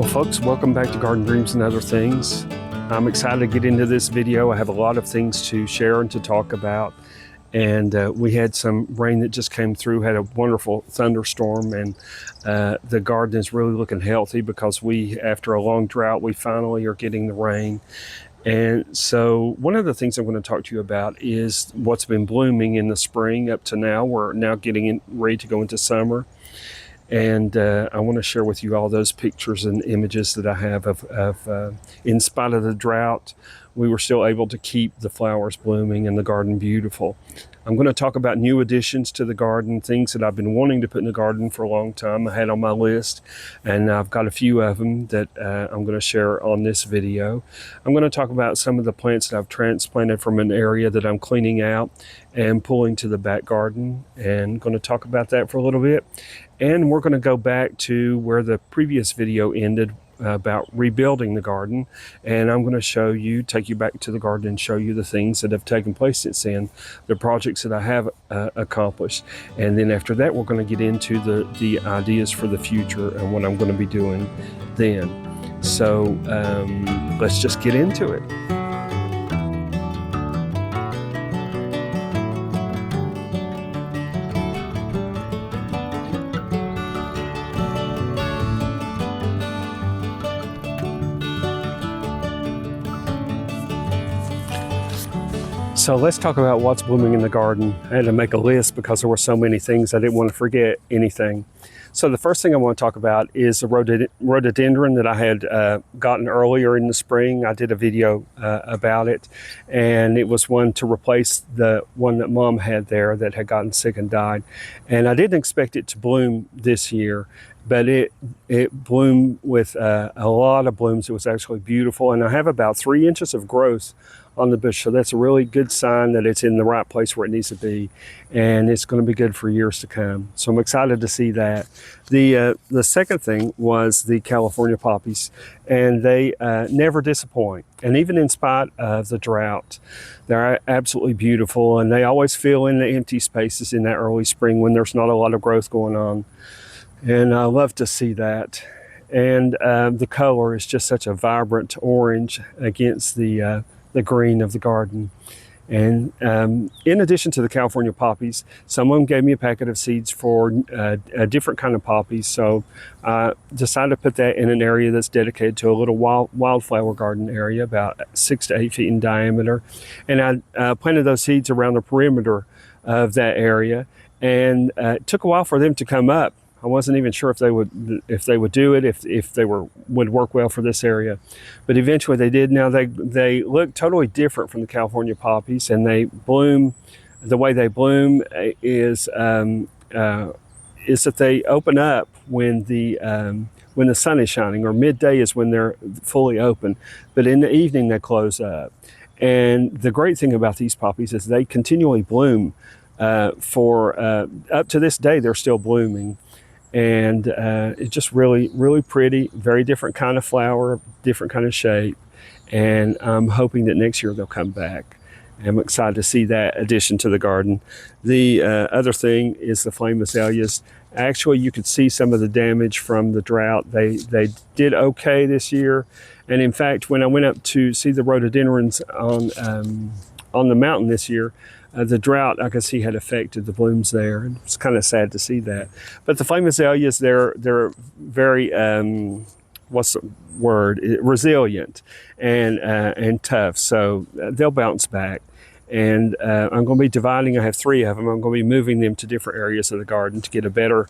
Well folks, welcome back to Garden Dreams and Other Things. I'm excited to get into this video. I have a lot of things to share and to talk about. And we had some rain that just came through, had a wonderful thunderstorm, and the garden is really looking healthy because after a long drought, we finally are getting the rain. And so one of the things I'm going to talk to you about is what's been blooming in the spring up to now. We're now ready to go into summer. And I want to share with you all those pictures and images that I have of in spite of the drought, we were still able to keep the flowers blooming and the garden beautiful. I'm going to talk about new additions to the garden, things that I've been wanting to put in the garden for a long time. I had on my list, and I've got a few of them that I'm going to share on this video. I'm going to talk about some of the plants that I've transplanted from an area that I'm cleaning out and pulling to the back garden, and going to talk about that for a little bit. And we're going to go back to where the previous video ended about rebuilding the garden, and I'm going to take you back to the garden and show you the things that have taken place since then, the projects that I have accomplished. And then after that, we're going to get into the ideas for the future and what I'm going to be doing then. So let's just get into it. So let's talk about what's blooming in the garden. I had to make a list because there were so many things I didn't want to forget anything. So the first thing I want to talk about is the rhododendron that I had gotten earlier in the spring. I did a video about it, and it was one to replace the one that Mom had there that had gotten sick and died. And I didn't expect it to bloom this year, but it bloomed with a lot of blooms. It was actually beautiful, and I have about 3 inches of growth on the bush, so that's a really good sign that it's in the right place where it needs to be, and it's going to be good for years to come. So I'm excited to see that. The second thing was the California poppies, and they never disappoint. And even in spite of the drought, they're absolutely beautiful, and they always fill in the empty spaces in that early spring when there's not a lot of growth going on. And I love to see that. And the color is just such a vibrant orange against the green of the garden. And in addition to the California poppies, someone gave me a packet of seeds for a different kind of poppies. So I decided to put that in an area that's dedicated to a little wildflower garden area, about 6 to 8 feet in diameter. And I planted those seeds around the perimeter of that area. And it took a while for them to come up. I wasn't even sure if they would do it, if they would work well for this area, but eventually they did. Now they look totally different from the California poppies, and they bloom. The way they bloom is that they open up when the sun is shining, or midday is when they're fully open, but in the evening they close up. And the great thing about these poppies is they continually bloom for up to this day. They're still blooming. And it's just really, really pretty, very different kind of flower, different kind of shape. And I'm hoping that next year they'll come back. I'm excited to see that addition to the garden. The other thing is the flame azaleas. Actually, you could see some of the damage from the drought. They did okay this year. And in fact, when I went up to see the rhododendrons on the mountain this year, the drought, I could see, had affected the blooms there. And it's kind of sad to see that. But the flame azaleas, they're very, what's the word? Resilient and tough. So they'll bounce back. And I'm going to be dividing, I have 3 of them. I'm going to be moving them to different areas of the garden to get a better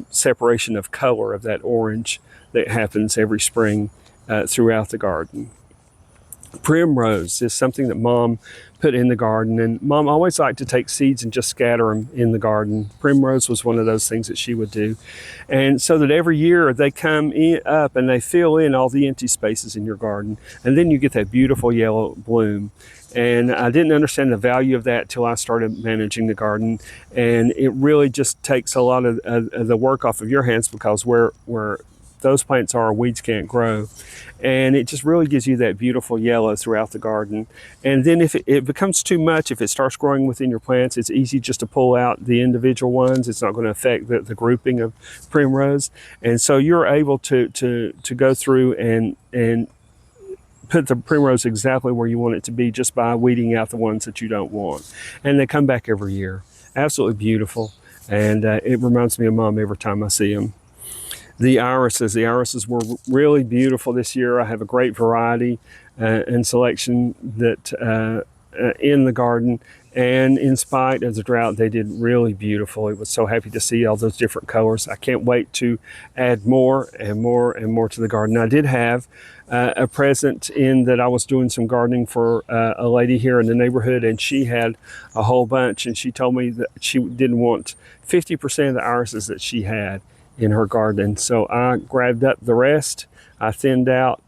separation of color of that orange that happens every spring throughout the garden. Primrose is something that Mom put in the garden, and Mom always liked to take seeds and just scatter them in the garden. Primrose was one of those things that she would do, and so that every year they come up and they fill in all the empty spaces in your garden, and then you get that beautiful yellow bloom. And I didn't understand the value of that till I started managing the garden, and it really just takes a lot of the work off of your hands, because where those plants are, weeds can't grow. And it just really gives you that beautiful yellow throughout the garden. And then if it becomes too much, if it starts growing within your plants, it's easy just to pull out the individual ones. It's not going to affect the grouping of primrose. And so you're able to go through and put the primrose exactly where you want it to be just by weeding out the ones that you don't want. And they come back every year. Absolutely beautiful. And it reminds me of Mom every time I see them. The irises were really beautiful this year. I have a great variety and selection that in the garden. And in spite of the drought, they did really beautiful. I was so happy to see all those different colors. I can't wait to add more and more and more to the garden. I did have a present in that I was doing some gardening for a lady here in the neighborhood, and she had a whole bunch, and she told me that she didn't want 50% of the irises that she had in her garden. So I grabbed up the rest. I thinned out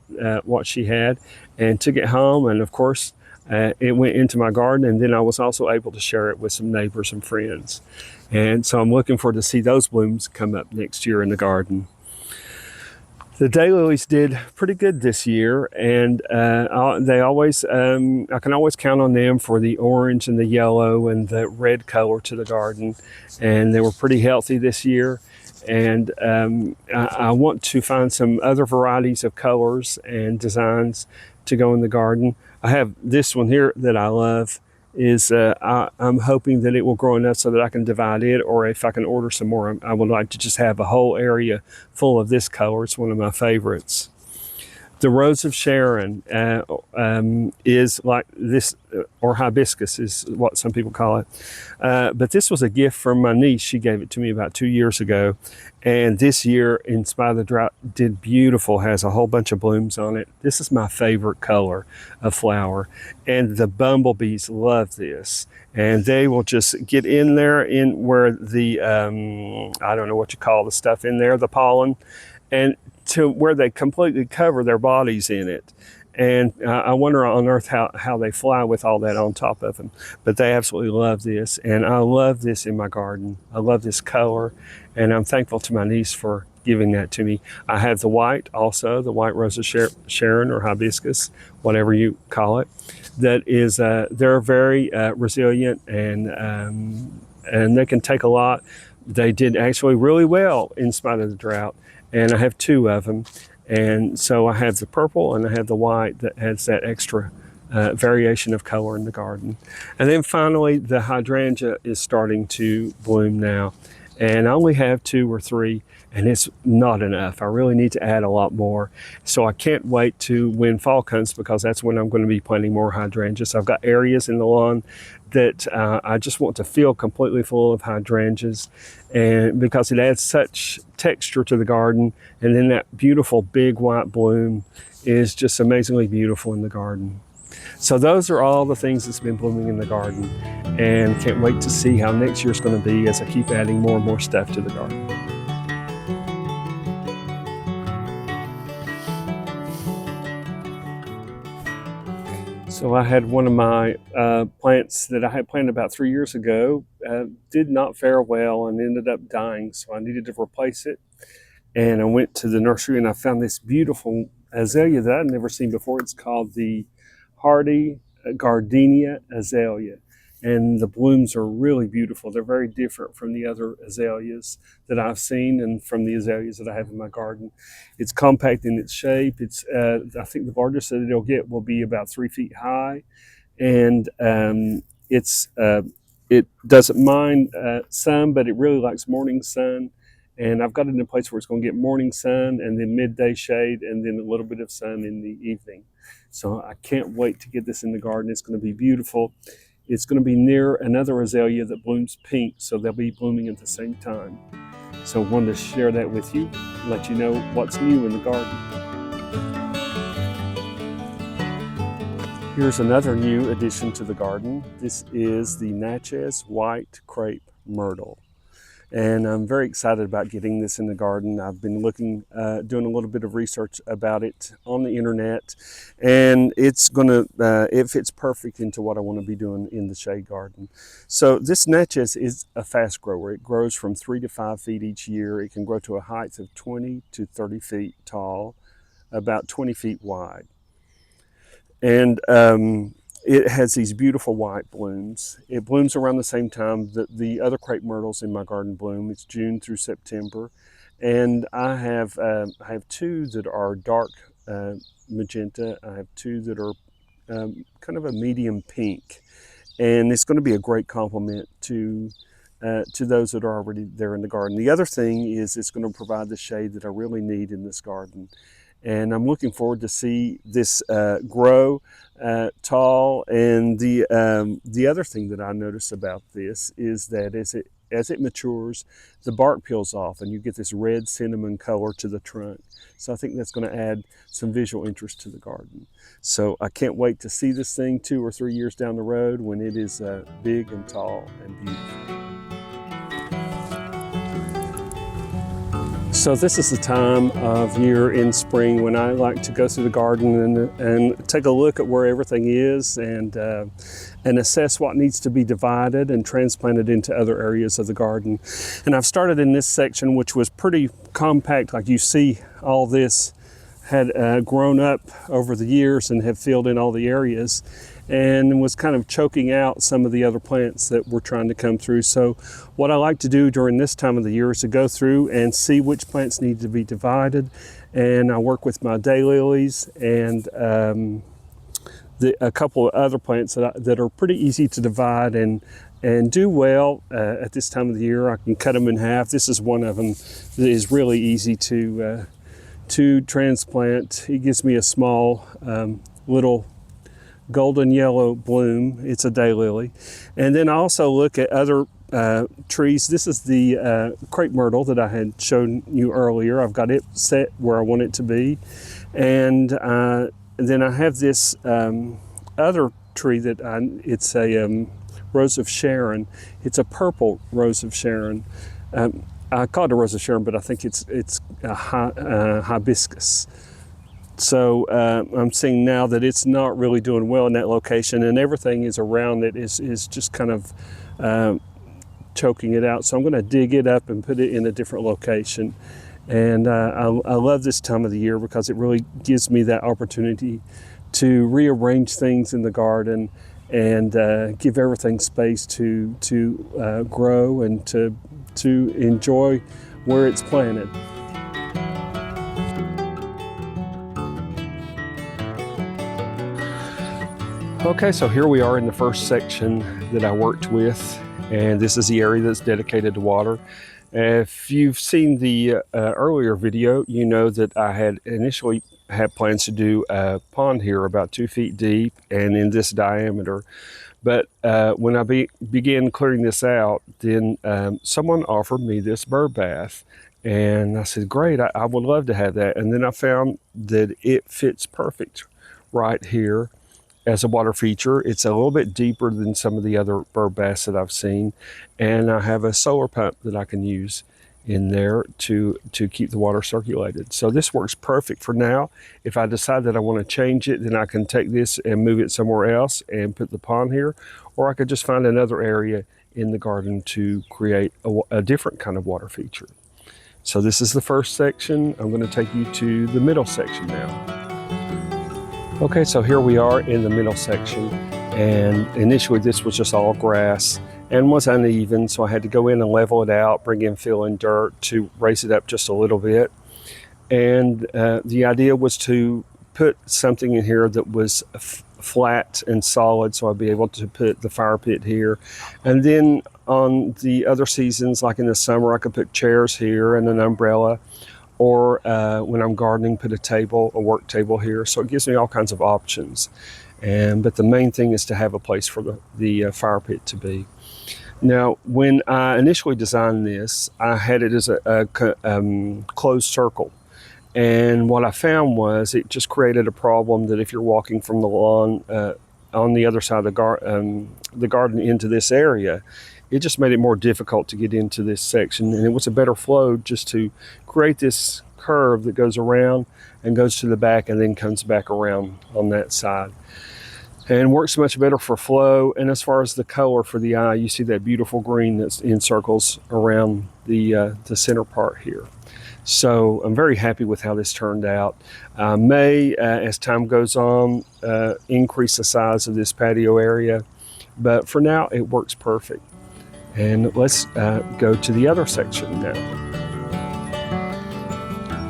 what she had and took it home. And of course, it went into my garden. And then I was also able to share it with some neighbors and friends. And so I'm looking forward to see those blooms come up next year in the garden. The daylilies did pretty good this year, and they always, I can always count on them for the orange and the yellow and the red color to the garden. And they were pretty healthy this year. And I want to find some other varieties of colors and designs to go in the garden. I have this one here that I love. I'm hoping that it will grow enough so that I can divide it, or if I can order some more, I would like to just have a whole area full of this color. It's one of my favorites. The Rose of Sharon is like this, or hibiscus is what some people call it. But this was a gift from my niece. She gave it to me about 2 years ago. And this year, in spite of the drought, did beautiful, has a whole bunch of blooms on it. This is my favorite color of flower. And the bumblebees love this. And they will just get in there in where the, I don't know what you call the stuff in there, the pollen, and to where they completely cover their bodies in it. And I wonder on earth how they fly with all that on top of them. But they absolutely love this. And I love this in my garden. I love this color. And I'm thankful to my niece for giving that to me. I have the white also, the white Rose of Sharon or hibiscus, whatever you call it. That is, they're very resilient and they can take a lot. They did actually really well in spite of the drought. And I have two of them. And so I have the purple and I have the white that has that extra variation of color in the garden. And then finally, the hydrangea is starting to bloom now. And I only have 2 or 3, and it's not enough. I really need to add a lot more. So I can't wait to when fall comes, because that's when I'm going to be planting more hydrangeas. I've got areas in the lawn that I just want to fill completely full of hydrangeas, and because it adds such texture to the garden, and then that beautiful big white bloom is just amazingly beautiful in the garden. So those are all the things that's been blooming in the garden, and can't wait to see how next year's going to be as I keep adding more and more stuff to the garden. So I had one of my plants that I had planted about 3 years ago, did not fare well and ended up dying. So I needed to replace it. And I went to the nursery and I found this beautiful azalea that I'd never seen before. It's called the hardy gardenia azalea. And the blooms are really beautiful. They're very different from the other azaleas that I've seen and from the azaleas that I have in my garden. It's compact in its shape. It's, I think the largest that it'll get will be about 3 feet high. And it doesn't mind sun, but it really likes morning sun. And I've got it in a place where it's going to get morning sun and then midday shade and then a little bit of sun in the evening. So I can't wait to get this in the garden. It's going to be beautiful. It's going to be near another azalea that blooms pink, so they'll be blooming at the same time. So I wanted to share that with you, let you know what's new in the garden. Here's another new addition to the garden. This is the Natchez White Crepe Myrtle. And I'm very excited about getting this in the garden. I've been looking, doing a little bit of research about it on the internet, and it fits perfect into what I want to be doing in the shade garden. So this Natchez is a fast grower. It grows from 3 to 5 feet each year. It can grow to a height of 20 to 30 feet tall, about 20 feet wide. And it has these beautiful white blooms. It blooms around the same time that the other crepe myrtles in my garden bloom. It's June through September. And I have two that are dark magenta. I have two that are kind of a medium pink. And it's going to be a great complement to those that are already there in the garden. The other thing is it's going to provide the shade that I really need in this garden. And I'm looking forward to see this grow tall. And the other thing that I notice about this is that as it matures, the bark peels off and you get this red cinnamon color to the trunk. So I think that's going to add some visual interest to the garden. So I can't wait to see this thing 2 or 3 years down the road when it is big and tall and beautiful. So this is the time of year in spring when I like to go through the garden and take a look at where everything is and assess what needs to be divided and transplanted into other areas of the garden. And I've started in this section, which was pretty compact. Like you see, all this had grown up over the years and have filled in all the areas and was kind of choking out some of the other plants that were trying to come through. So what I like to do during this time of the year is to go through and see which plants need to be divided. And I work with my daylilies and a couple of other plants that are pretty easy to divide and do well at this time of the year. I can cut them in half. This is one of them that is really easy to transplant. It gives me a small little golden yellow bloom. It's a daylily. And then I also look at other trees. This is the crepe myrtle that I had shown you earlier. I've got it set where I want it to be. And then I have this other tree that it's a rose of Sharon. It's a purple rose of Sharon. I call it a rose of Sharon, but I think it's a hibiscus. So I'm seeing now that it's not really doing well in that location, and everything is around it is just kind of choking it out. So I'm going to dig it up and put it in a different location. And I love this time of the year because it really gives me that opportunity to rearrange things in the garden and give everything space to grow and to enjoy where it's planted. Okay, so here we are in the first section that I worked with, and this is the area that's dedicated to water. If you've seen the earlier video, you know that I had initially had plans to do a pond here about 2 feet deep and in this diameter. But when I began clearing this out, then someone offered me this bird bath. And I said, great, I would love to have that. And then I found that it fits perfect right here as a water feature. It's a little bit deeper than some of the other bird baths that I've seen. And I have a solar pump that I can use in there to keep the water circulated. So this works perfect for now. If I decide that I want to change it, then I can take this and move it somewhere else and put the pond here, or I could just find another area in the garden to create a different kind of water feature. So this is the first section. I'm going to take you to the middle section now. Okay, so here we are in the middle section, and initially this was just all grass and was uneven, so I had to go in and level it out, bring in fill and dirt to raise it up just a little bit. And the idea was to put something in here that was flat and solid, so I'd be able to put the fire pit here. And then on the other seasons, like in the summer, I could put chairs here and an umbrella, or when I'm gardening, put a work table here. So it gives me all kinds of options. But the main thing is to have a place for the fire pit to be. Now, when I initially designed this, I had it as a closed circle. And what I found was it just created a problem that if you're walking from the lawn on the other side of the garden into this area, it just made it more difficult to get into this section, and it was a better flow just to create this curve that goes around and goes to the back and then comes back around on that side. And works much better for flow. And as far as the color for the eye, you see that beautiful green that's in circles around the center part here. So I'm very happy with how this turned out. May, as time goes on, increase the size of this patio area, but for now it works perfect. And let's go to the other section now.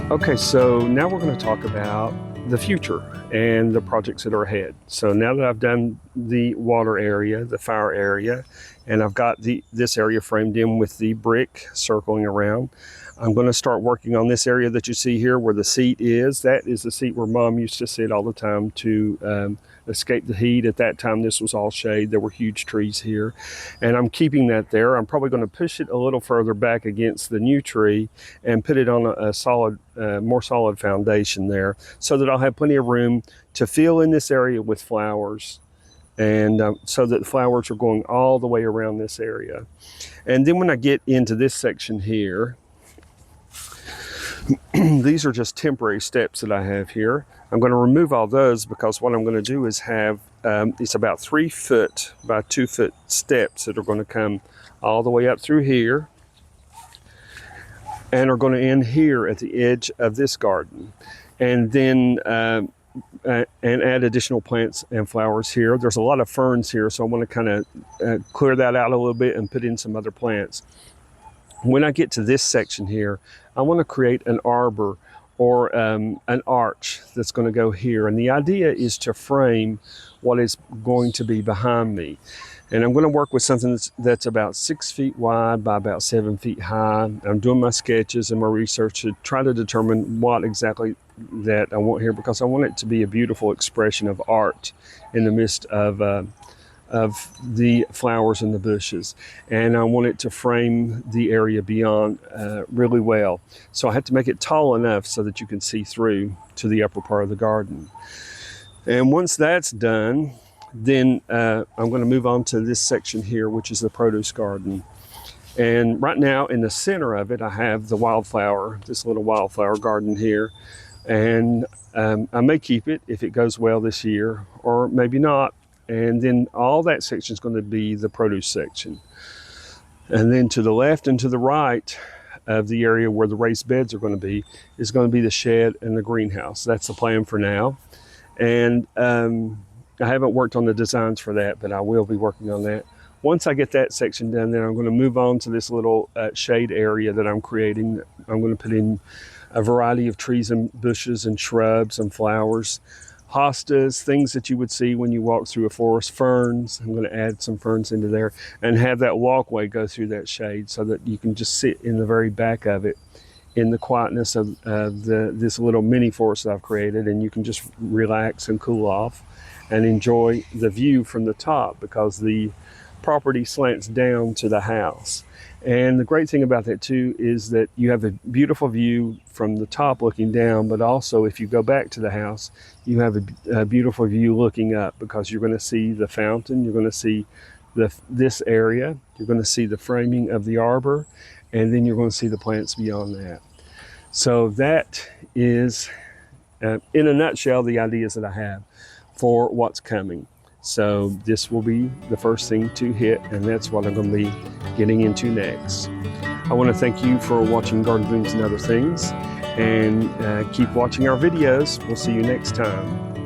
Okay, so now we're going to talk about the future and the projects that are ahead. So now that I've done the water area, the fire area, and I've got this area framed in with the brick circling around, I'm going to start working on this area that you see here where the seat is. That is the seat where Mom used to sit all the time to escape the heat. At that time, this was all shade. There were huge trees here, and I'm keeping that there. I'm probably going to push it a little further back against the new tree and put it on a solid, more solid foundation there, so that I'll have plenty of room to fill in this area with flowers, and so that the flowers are going all the way around this area. And then when I get into this section here, these are just temporary steps that I have here. I'm going to remove all those because what I'm going to do is have, it's about 3 foot by 2 foot steps that are going to come all the way up through here and are going to end here at the edge of this garden. And then and add additional plants and flowers here. There's a lot of ferns here, so I want to kind of clear that out a little bit and put in some other plants. When I get to this section here, I want to create an arbor or an arch that's going to go here. And the idea is to frame what is going to be behind me. And I'm going to work with something that's about 6 feet wide by about 7 feet high. I'm doing my sketches and my research to try to determine what exactly that I want here, because I want it to be a beautiful expression of art in the midst of the flowers and the bushes. And I want it to frame the area beyond really well. So I have to make it tall enough so that you can see through to the upper part of the garden. And once that's done, then I'm going to move on to this section here, which is the produce garden. And right now in the center of it, I have the wildflower, this little wildflower garden here. And I may keep it if it goes well this year, or maybe not. And then all that section is going to be the produce section. And then to the left and to the right of the area where the raised beds are going to be is going to be the shed and the greenhouse. That's the plan for now. And I haven't worked on the designs for that, but I will be working on that. Once I get that section done, then I'm going to move on to this little shade area that I'm creating. I'm going to put in a variety of trees and bushes and shrubs and flowers, hostas, things that you would see when you walk through a forest, ferns. I'm going to add some ferns into there and have that walkway go through that shade so that you can just sit in the very back of it in the quietness of this little mini forest that I've created, and you can just relax and cool off and enjoy the view from the top, because the property slants down to the house. And the great thing about that too is that you have a beautiful view from the top looking down, but also if you go back to the house, you have a beautiful view looking up, because you're going to see the fountain, you're going to see this area, you're going to see the framing of the arbor, and then you're going to see the plants beyond that. So that is, in a nutshell, the ideas that I have for what's coming. So this will be the first thing to hit, and that's what I'm going to be getting into next. I want to thank you for watching Garden Dreams and Other Things, and keep watching our videos. We'll see you next time.